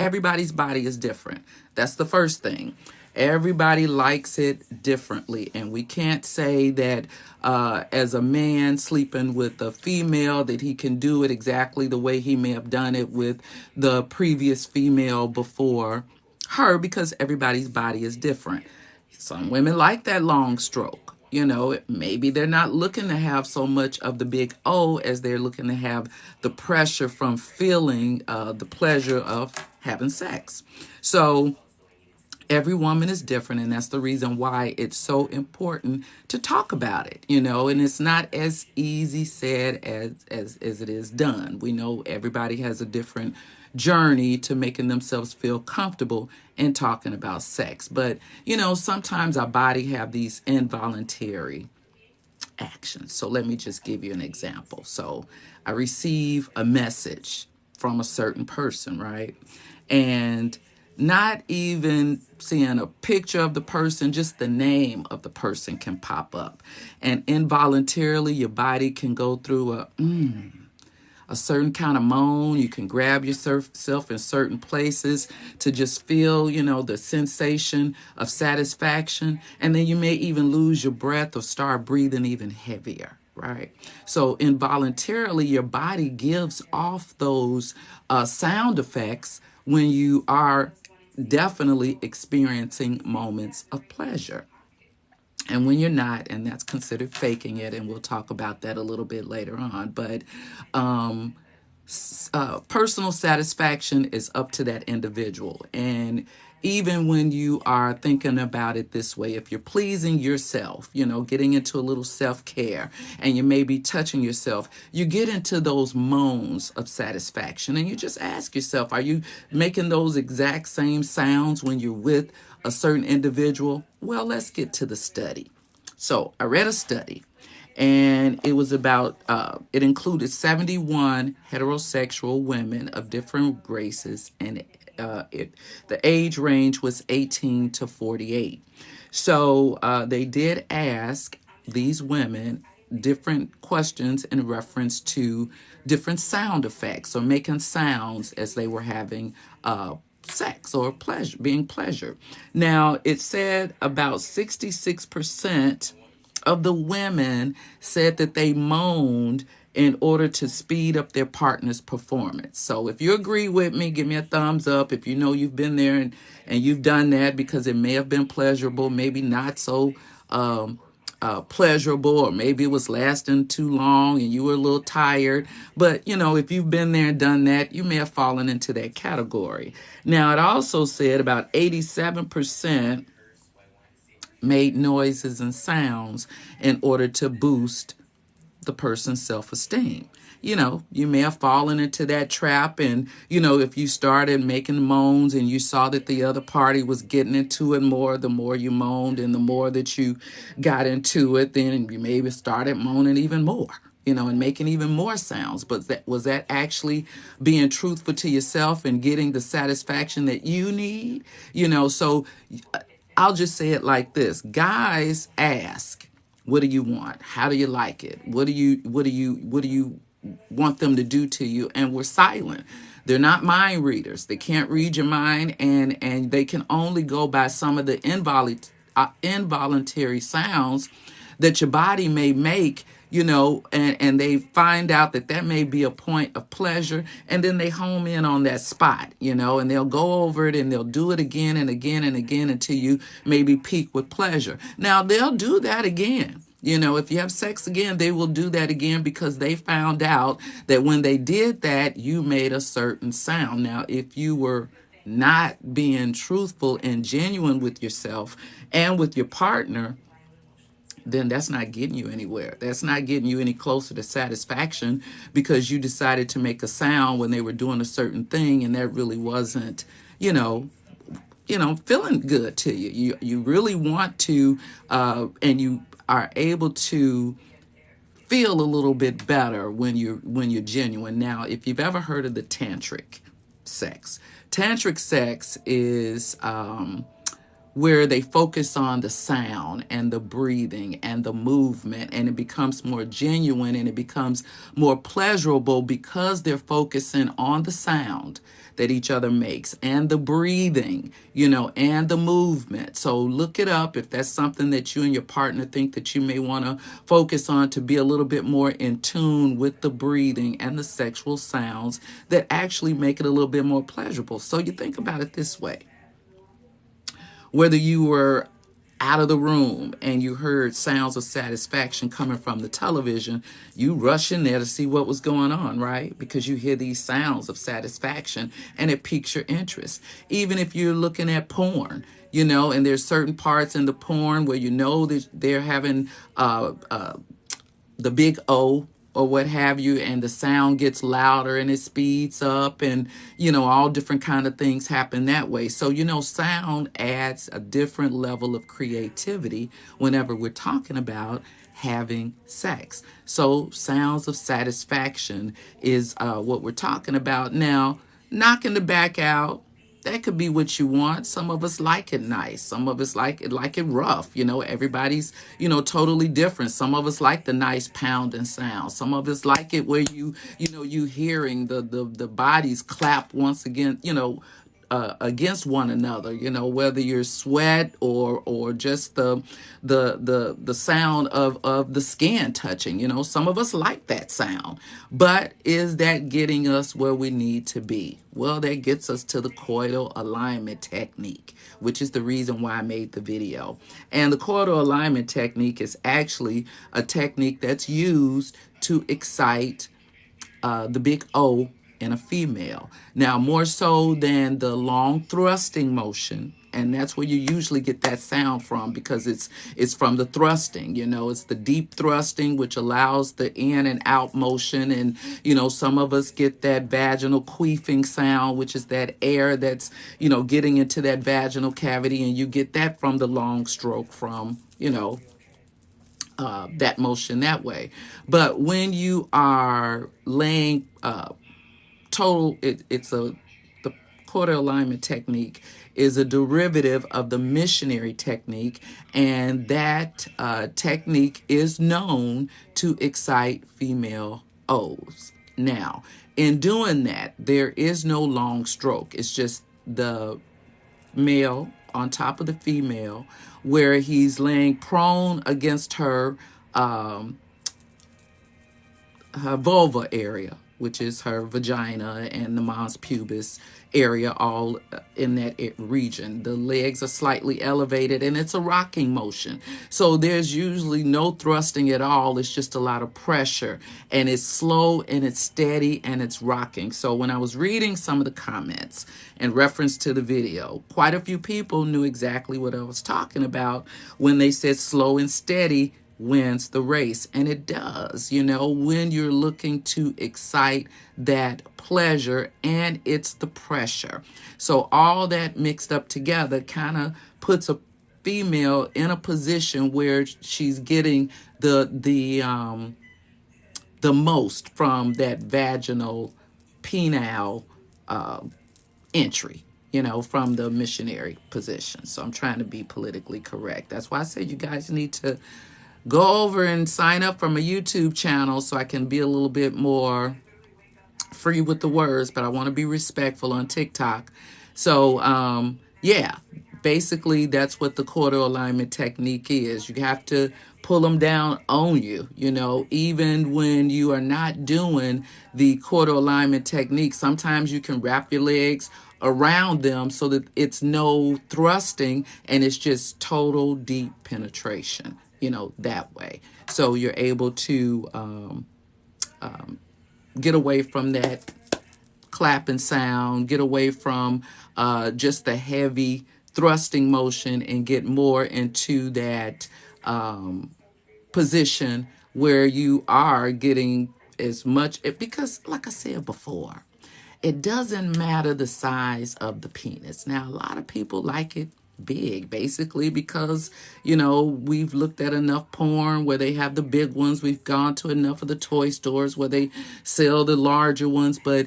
everybody's body is different. That's the first thing. Everybody likes it differently, and we can't say that as a man sleeping with a female that he can do it exactly the way he may have done it with the previous female before her, because everybody's body is different. Some women like that long stroke. Maybe they're not looking to have so much of the big O as they're looking to have the pressure from feeling the pleasure of having sex. So every woman is different, and that's the reason why it's so important to talk about it, and it's not as easy said as it is done. We know everybody has a different journey to making themselves feel comfortable in talking about sex, but sometimes our body have these involuntary actions. So let me just give you an example. So I receive a message from a certain person, right? And not even seeing a picture of the person, just the name of the person can pop up. And involuntarily, your body can go through a certain kind of moan. You can grab yourself in certain places to just feel, the sensation of satisfaction. And then you may even lose your breath or start breathing even heavier, right? So involuntarily, your body gives off those sound effects when you are definitely experiencing moments of pleasure. And when you're not, and that's considered faking it, and we'll talk about that a little bit later on. But personal satisfaction is up to that individual. And even when you are thinking about it this way, if you're pleasing yourself, getting into a little self-care, and you may be touching yourself, you get into those moans of satisfaction. And you just ask yourself, are you making those exact same sounds when you're with a certain individual? Well, let's get to the study. So I read a study, and it was about, it included 71 heterosexual women of different races, and the age range was 18 to 48. So they did ask these women different questions in reference to different sound effects, or making sounds as they were having sex or pleasure, being pleasured. Now, it said about 66% of the women said that they moaned in order to speed up their partner's performance. So if you agree with me, give me a thumbs up. If you know you've been there and you've done that, because it may have been pleasurable, maybe not so pleasurable, or maybe it was lasting too long and you were a little tired. But, if you've been there and done that, you may have fallen into that category. Now, it also said about 87% made noises and sounds in order to boost the person's self-esteem. You may have fallen into that trap, and, if you started making moans and you saw that the other party was getting into it more, the more you moaned and the more that you got into it, then you maybe started moaning even more, and making even more sounds. But was that actually being truthful to yourself and getting the satisfaction that you need? So I'll just say it like this. Guys ask, what do you want? How do you like it? What do you want them to do to you? And we're silent. They're not mind readers. They can't read your mind, and they can only go by some of the involuntary sounds that your body may make, and they find out that may be a point of pleasure, and then they home in on that spot, and they'll go over it and they'll do it again and again and again until you maybe peak with pleasure. Now, they'll do that again. If you have sex again, they will do that again, because they found out that when they did that, you made a certain sound. Now, if you were not being truthful and genuine with yourself and with your partner, then that's not getting you anywhere. That's not getting you any closer to satisfaction, because you decided to make a sound when they were doing a certain thing, and that really wasn't, feeling good to you. You really want to, and you are able to feel a little bit better when you're genuine. Now, if you've ever heard of the tantric sex is where they focus on the sound and the breathing and the movement, and it becomes more genuine and it becomes more pleasurable because they're focusing on the sound that each other makes and the breathing, and the movement. So look it up if that's something that you and your partner think that you may want to focus on, to be a little bit more in tune with the breathing and the sexual sounds that actually make it a little bit more pleasurable. So you think about it this way: whether you were out of the room and you heard sounds of satisfaction coming from the television, you rush in there to see what was going on, right? Because you hear these sounds of satisfaction and it piques your interest. Even if you're looking at porn, and there's certain parts in the porn where that they're having the big O or what have you, and the sound gets louder and it speeds up, and all different kind of things happen that way. So sound adds a different level of creativity whenever we're talking about having sex. So sounds of satisfaction is what we're talking about. Now, knocking the back out, that could be what you want. Some of us like it nice. Some of us like it rough. Everybody's, totally different. Some of us like the nice pounding sound. Some of us like it where you hearing the bodies clap once again, against one another, whether you're sweat or just the sound of the skin touching. Some of us like that sound. But is that getting us where we need to be? Well, that gets us to the Coital Alignment Technique, which is the reason why I made the video. And the Coital Alignment Technique is actually a technique that's used to excite the big O in a female. Now, more so than the long thrusting motion, and that's where you usually get that sound from, because it's from the thrusting. It's the deep thrusting, which allows the in and out motion, and some of us get that vaginal queefing sound, which is that air that's getting into that vaginal cavity, and you get that from the long stroke, from that motion that way. But when you are laying the Coital Alignment Technique is a derivative of the missionary technique, and that technique is known to excite female O's. Now, in doing that, there is no long stroke. It's just the male on top of the female, where he's laying prone against her vulva area, which is her vagina and the mons pubis area, all in that region. The legs are slightly elevated and it's a rocking motion. So there's usually no thrusting at all. It's just a lot of pressure, and it's slow and it's steady and it's rocking. So when I was reading some of the comments in reference to the video, quite a few people knew exactly what I was talking about when they said slow and steady wins the race. And it does, when you're looking to excite that pleasure, and it's the pressure. So all that mixed up together kind of puts a female in a position where she's getting the most from that vaginal penile entry, from the missionary position. So I'm trying to be politically correct. That's why I said you guys need to go over and sign up for my YouTube channel so I can be a little bit more free with the words, but I want to be respectful on TikTok. So, yeah, basically that's what the Coital Alignment Technique is. You have to pull them down on you, even when you are not doing the Coital Alignment Technique. Sometimes you can wrap your legs around them so that it's no thrusting and it's just total deep penetration, that way. So you're able to get away from that clapping sound, get away from just the heavy thrusting motion, and get more into that position where you are getting as much, because like I said before, it doesn't matter the size of the penis. Now, a lot of people like it big, basically because, we've looked at enough porn where they have the big ones. We've gone to enough of the toy stores where they sell the larger ones. But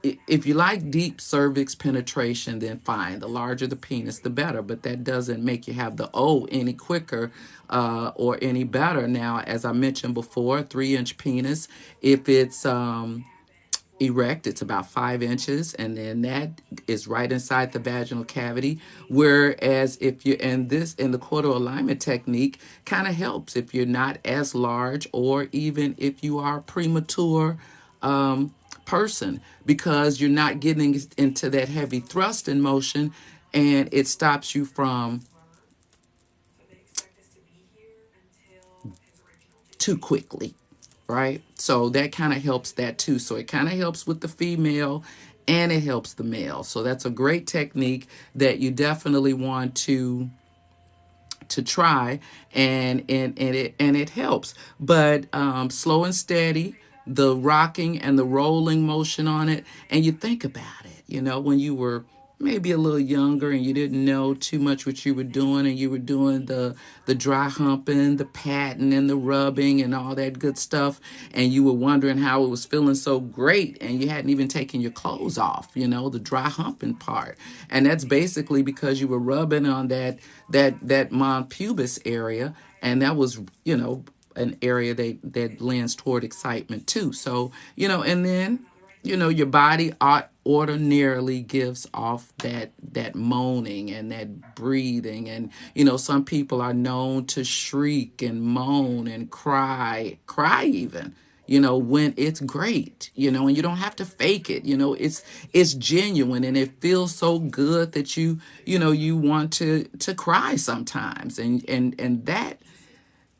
if you like deep cervix penetration, then fine. The larger the penis, the better. But that doesn't make you have the O any quicker or any better. Now, as I mentioned before, 3-inch penis. If it's erect, it's about 5 inches, and then that is right inside the vaginal cavity. Whereas if you and this in the coital alignment technique kind of helps if you're not as large, or even if you are premature person, because you're not getting into that heavy thrust in motion, and it stops you from too quickly, right? So that kind of helps that too. So it kind of helps with the female and it helps the male. So that's a great technique that you definitely want to try, and it helps. But slow and steady, the rocking and the rolling motion on it, and you think about it, when you were maybe a little younger and you didn't know too much what you were doing, and you were doing the dry humping, the patting, and the rubbing and all that good stuff, and you were wondering how it was feeling so great, and you hadn't even taken your clothes off, the dry humping part. And that's basically because you were rubbing on that mons pubis area, and that was an area that lends toward excitement too. So and then your body ordinarily gives off that moaning and that breathing, and some people are known to shriek and moan and cry even, when it's great, and you don't have to fake it. It's genuine, and it feels so good that you want to cry sometimes, and that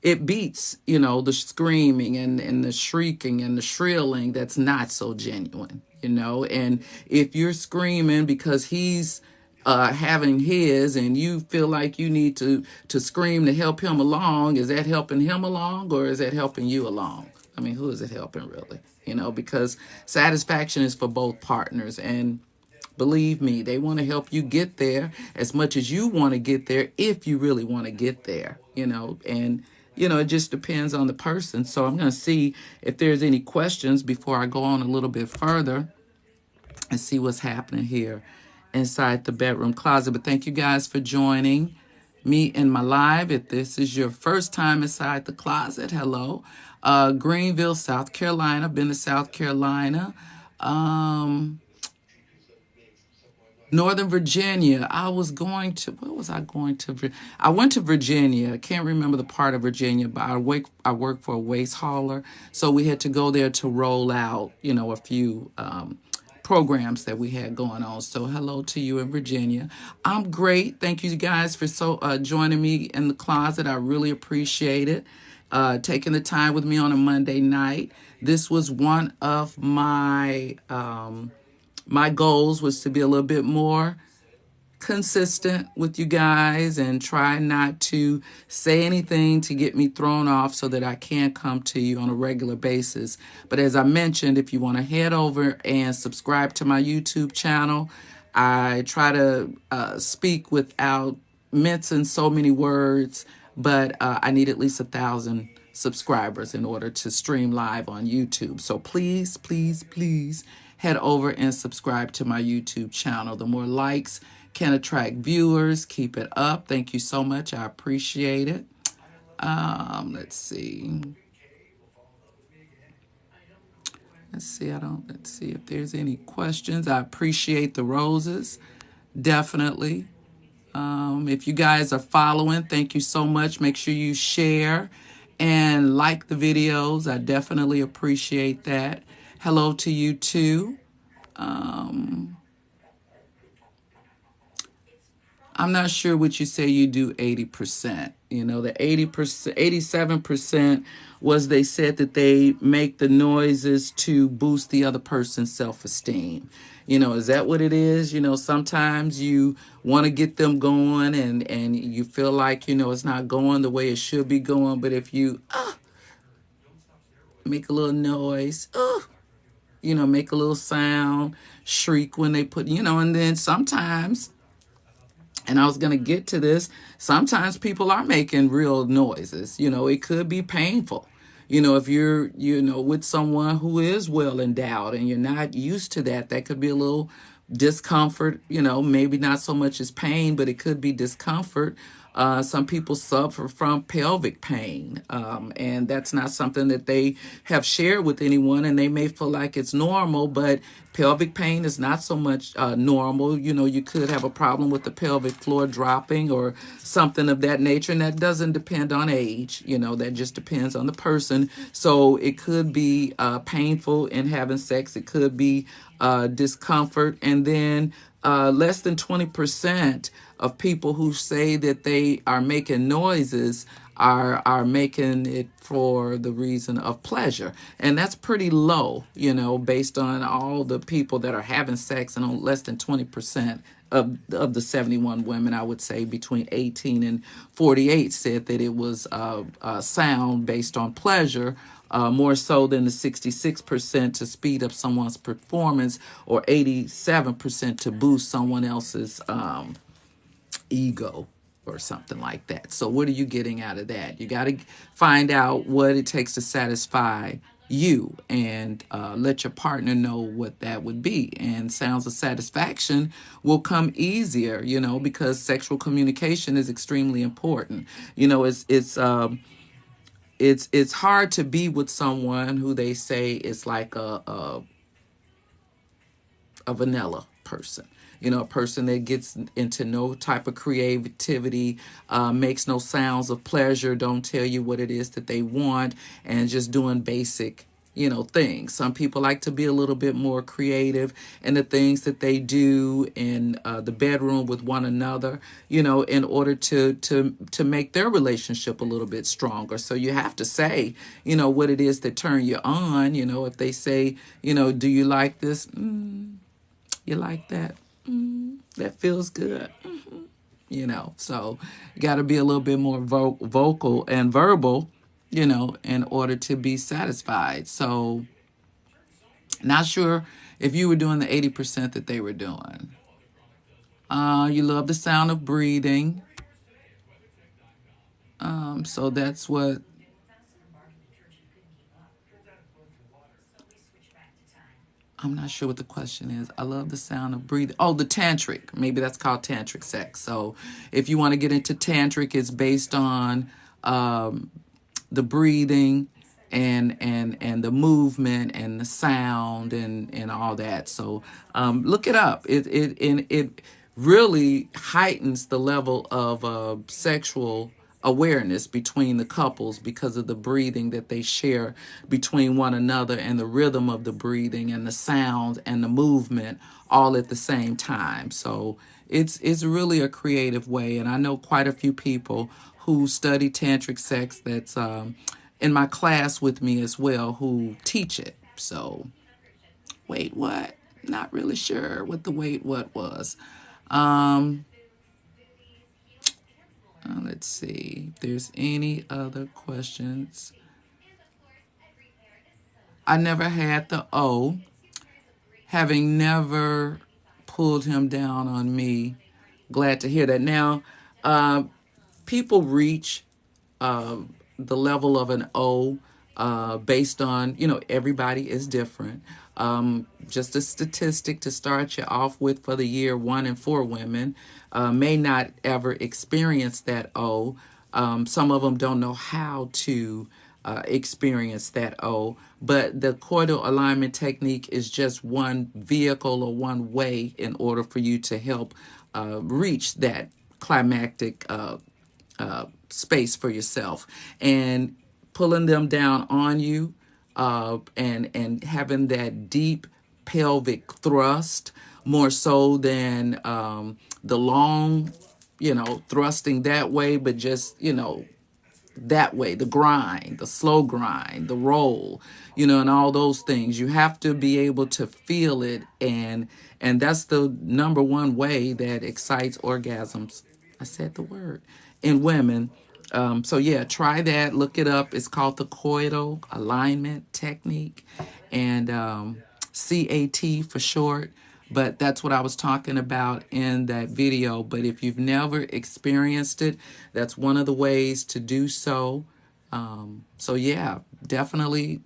it beats, the screaming and the shrieking and the shrilling that's not so genuine, and if you're screaming because he's having his, and you feel like you need to scream to help him along, is that helping him along, or is that helping you along? I mean, who is it helping really? Because satisfaction is for both partners, and believe me, they want to help you get there as much as you want to get there, if you really want to get there, and it just depends on the person. So I'm going to see if there's any questions before I go on a little bit further and see what's happening here inside the bedroom closet. But thank you guys for joining me in my live. If this is your first time inside the closet, hello. Greenville, South Carolina. Been to South Carolina. Northern Virginia. I was going to, where was I going to? I went to Virginia. I can't remember the part of Virginia, but I work for a waste hauler. So we had to go there to roll out, a few programs that we had going on. So hello to you in Virginia. I'm great. Thank you guys for joining me in the closet. I really appreciate it. Taking the time with me on a Monday night. This was one of my goals, was to be a little bit more consistent with you guys and try not to say anything to get me thrown off, so that I can come to you on a regular basis. But as I mentioned, if you want to head over and subscribe to my YouTube channel, I try to speak without mincing so many words, but I need at least 1,000 subscribers in order to stream live on YouTube. So please, please, please head over and subscribe to my YouTube channel. The more likes can attract viewers. Keep it up. Thank you so much. I appreciate it. Let's see. Let's see if there's any questions. I appreciate the roses. Definitely. If you guys are following, thank you so much. Make sure you share and like the videos. I definitely appreciate that. Hello to you too. I'm not sure what you say you do 80%. The 80%, 87% was they said that they make the noises to boost the other person's self-esteem. Is that what it is? Sometimes you want to get them going, and you feel like, it's not going the way it should be going. But if you make a little noise, make a little sound, shriek when they put, and then sometimes, and I was going to get to this, sometimes people are making real noises. It could be painful. if you're, with someone who is well endowed and you're not used to that, that could be a little discomfort, maybe not so much as pain, but it could be discomfort. Some people suffer from pelvic pain, and that's not something that they have shared with anyone, and they may feel like it's normal, but pelvic pain is not so much normal. You could have a problem with the pelvic floor dropping or something of that nature, and that doesn't depend on age. That just depends on the person. So it could be painful in having sex. It could be discomfort, and then less than 20% of people who say that they are making noises are making it for the reason of pleasure. And that's pretty low, based on all the people that are having sex, and on less than 20% of the 71 women, I would say between 18 and 48 said that it was sound based on pleasure, more so than the 66% to speed up someone's performance, or 87% to boost someone else's ego or something like that. So what are you getting out of that? You got to find out what it takes to satisfy you, and let your partner know what that would be. And sounds of satisfaction will come easier, because sexual communication is extremely important. It's hard to be with someone who they say is like a vanilla person. A person that gets into no type of creativity, makes no sounds of pleasure, don't tell you what it is that they want, and just doing basic, things. Some people like to be a little bit more creative in the things that they do in the bedroom with one another, in order to make their relationship a little bit stronger. So you have to say, what it is that turn you on. If they say, do you like this? You like that? That feels good. So you got to be a little bit more vocal and verbal, in order to be satisfied. So not sure if you were doing the 80% that they were doing. You love the sound of breathing. So that's what. I'm not sure what the question is. I love the sound of breathing. Oh, the tantric. Maybe that's called tantric sex. So if you want to get into tantric, it's based on the breathing and the movement and the sound and all that. So look it up. It really heightens the level of sexual awareness between the couples, because of the breathing that they share between one another, and the rhythm of the breathing and the sound and the movement all at the same time. So it's really a creative way, and I know quite a few people who study tantric sex that's in my class with me as well, who teach it. So wait, what? Not really sure what the wait what was. Let's see if there's any other questions. I never had the O, having never pulled him down on me. Glad to hear that. Now, people reach the level of an O based on, everybody is different. Just a statistic to start you off with for the year, 1 in 4 women may not ever experience that O. Some of them don't know how to experience that O. But the Coital Alignment Technique is just one vehicle or one way in order for you to help reach that climactic space for yourself. And pulling them down on you, and having that deep pelvic thrust, more so than the long, thrusting that way, but just, that way, the grind, the slow grind, the roll, and all those things. You have to be able to feel it, and that's the number one way that excites orgasms. I said the word in women. So yeah, try that. Look it up. It's called the Coital Alignment Technique, and CAT for short. But that's what I was talking about in that video. But if you've never experienced it, that's one of the ways to do so. So yeah, definitely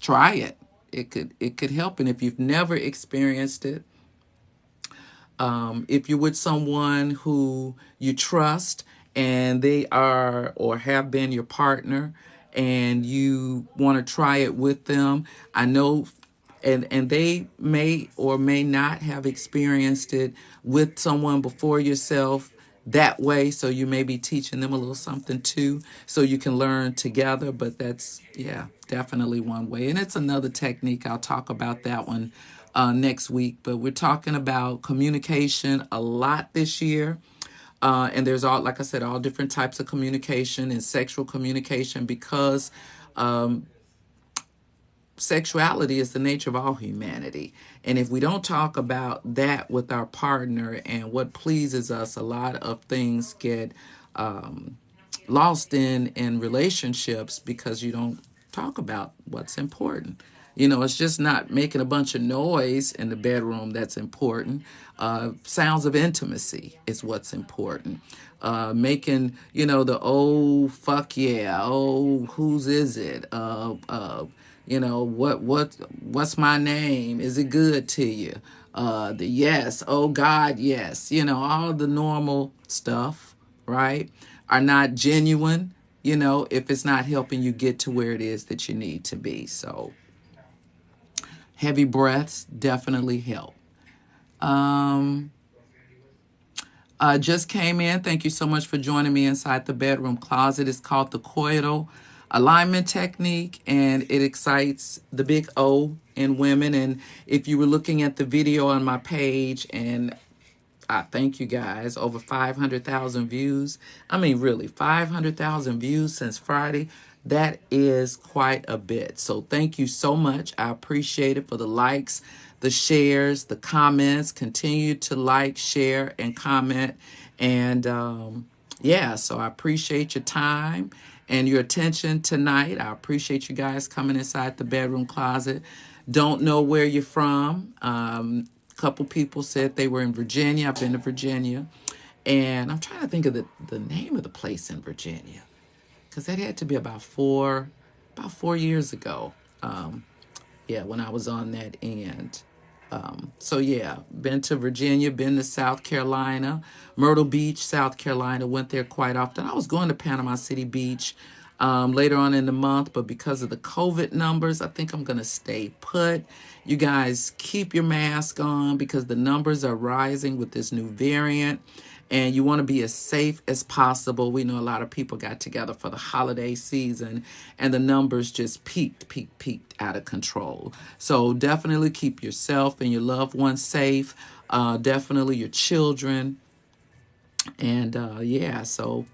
try it. It could help. And if you've never experienced it, if you're with someone who you trust and they are or have been your partner and you want to try it with them, I know, and they may or may not have experienced it with someone before yourself that way, so you may be teaching them a little something too, so you can learn together. But that's, yeah, definitely one way. And it's another technique. I'll talk about that one next week. But we're talking about communication a lot this year. And there's all, like I said, all different types of communication and sexual communication, because sexuality is the nature of all humanity. And if we don't talk about that with our partner and what pleases us, a lot of things get lost in relationships because you don't talk about what's important. It's just not making a bunch of noise in the bedroom that's important. Sounds of intimacy is what's important. Making, the oh fuck yeah, oh whose is it? What's my name? Is it good to you? The yes, oh God, yes. All the normal stuff, right, are not genuine, if it's not helping you get to where it is that you need to be. So heavy breaths definitely help. Just came in. Thank you so much for joining me inside the bedroom closet. It's called the Coital Alignment Technique, and it excites the big O in women. And if you were looking at the video on my page, and I thank you guys, over 500,000 views. I mean, really, 500,000 views since Friday. That is quite a bit. So thank you so much. I appreciate it, for the likes, the shares, the comments. Continue to like, share, and comment. And yeah, so I appreciate your time and your attention tonight. I appreciate you guys coming inside the bedroom closet. Don't know where you're from. Couple people said they were in Virginia. I've been to Virginia. And I'm trying to think of the name of the place in Virginia, because that had to be about 4 years ago. Yeah, when I was on that end. So yeah, been to Virginia, been to South Carolina, Myrtle Beach, South Carolina, went there quite often. I was going to Panama City Beach later on in the month, but because of the COVID numbers, I think I'm going to stay put. You guys keep your mask on, because the numbers are rising with this new variant. And you want to be as safe as possible. We know a lot of people got together for the holiday season, and the numbers just peaked out of control. So definitely keep yourself and your loved ones safe. Definitely your children. And yeah, so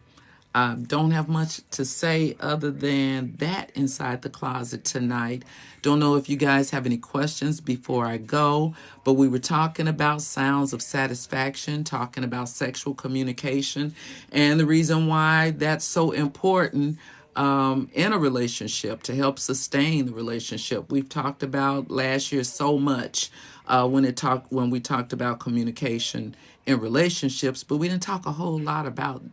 don't have much to say other than that inside the closet tonight. Don't know if you guys have any questions before I go, but we were talking about sounds of satisfaction, talking about sexual communication, and the reason why that's so important in a relationship to help sustain the relationship. We've talked about last year so much when we talked about communication in relationships, but we didn't talk a whole lot about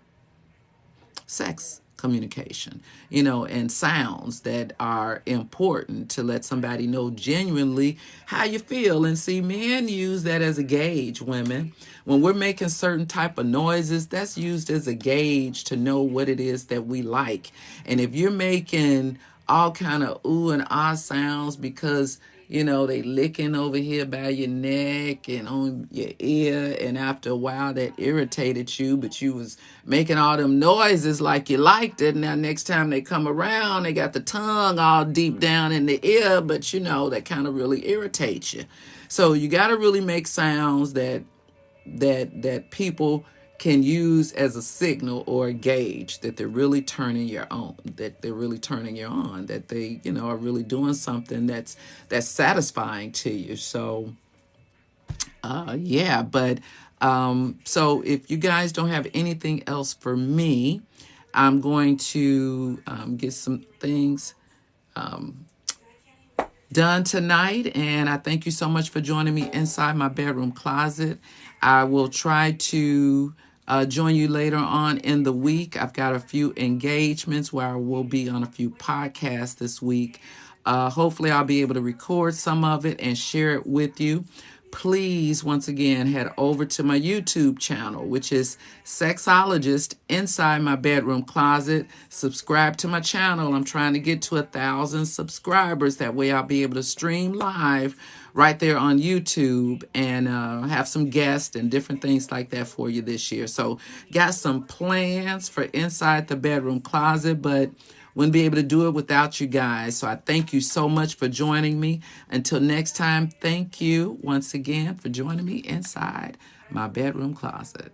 sex communication, and sounds that are important to let somebody know genuinely how you feel. And see, men use that as a gauge. Women, when we're making certain type of noises, that's used as a gauge to know what it is that we like. And if you're making all kind of ooh and ah sounds because they licking over here by your neck and on your ear, and after a while that irritated you, but you was making all them noises like you liked it. Now next time they come around, they got the tongue all deep down in the ear, but that kind of really irritates you. So you got to really make sounds that people can use as a signal or a gauge that they're really turning you on, that they, are really doing something that's satisfying to you. So, yeah, but so if you guys don't have anything else for me, I'm going to get some things done tonight. And I thank you so much for joining me inside my bedroom closet. I will try to join you later on in the week. I've got a few engagements where I will be on a few podcasts this week. Hopefully, I'll be able to record some of it and share it with you. Please, once again, head over to my YouTube channel, which is Sexologist Inside My Bedroom Closet. Subscribe to my channel. I'm trying to get to 1,000 subscribers. That way I'll be able to stream live right there on YouTube and have some guests and different things like that for you this year. So got some plans for Inside the Bedroom Closet, but wouldn't be able to do it without you guys. So I thank you so much for joining me. Until next time, thank you once again for joining me inside my bedroom closet.